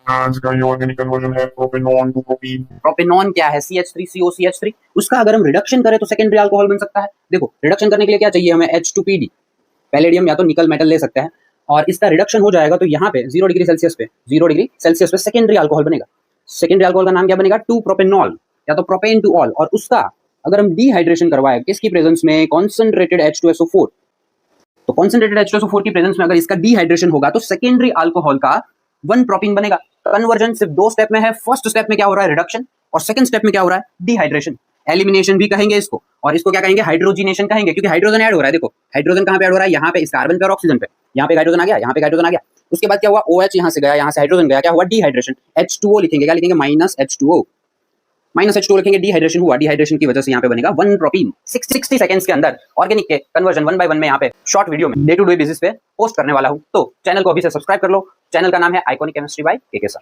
आज का ये ऑर्गेनिक कन्वर्जन है प्रोपेनॉन टू प्रोपीन। प्रोपेनॉन क्या है? CH3COCH3। उसका अगर हम रिडक्शन करें तो सेकेंडरी अल्कोहल बन सकता है। देखो रिडक्शन करने के लिए क्या चाहिए हमें? H2PD, पैलेडियम या तो निकल मेटल ले सकते हैं, और इसका रिडक्शन हो जाएगा तो यहाँ पे 0 डिग्री सेल्सियस पे सेकेंडरी अल्कोहल बनेगा। सेकेंडरी अल्कोहल का नाम क्या बनेगा? 2 प्रोपेनॉल या तो प्रोपेन टू ऑल। और उसका अगर हम डिहाइड्रेशन करवाए किसकी प्रेजेंस में? Concentrated H2SO4। तो कॉन्सेंट्रेटेड H2SO4 की प्रेजेंस में अगर इसका डिहाइड्रेशन होगा तो सेकेंडरी अल्कोहल का 1 प्रोपीन बनेगा। कन्वर्जन सिर्फ 2 स्टेप में है। फर्स्ट स्टेप में क्या हो रहा है? रिडक्शन, और सेकंड स्टेप में क्या हो रहा है? डिहाइड्रेशन। एलिमिनेशन भी कहेंगे इसको, और इसको क्या कहेंगे? हाइड्रोजिनेशन कहेंगे, क्योंकि हाइड्रोजन ऐड हो रहा है। देखो हाइड्रोजन कहां पे ऐड हो रहा है? यहाँ पे इस कार्बन पे और ऑक्सीजन पे। यहाँ पे हाइड्रोजन आ गया, यहाँ पे हाइड्रोजन आ गया। उसके बाद क्या हुआ? OH यहाँ से गया, यहाँ से हाइड्रोजन गया, क्या हुआ? डिहाइड्रेशन। H2O लिखेंगे, क्या लिखेंगे? -H2O। -H2O लिखेंगे, डिहाइड्रेशन हुआ। डिहाइड्रेशन की वजह से यहाँ पे बनेगा 1 प्रोपीन। 60 सेकंड्स के अंदर ऑर्गेनिक के कन्वर्जन 1 बाय 1 में यहाँ पे शॉर्ट वीडियो में डे टू डे बेसिस पे पोस्ट करने वाला हूँ। तो चैनल को अभी से सब्सक्राइब कर लो। चैनल का नाम है iconic chemistry bye KK sir.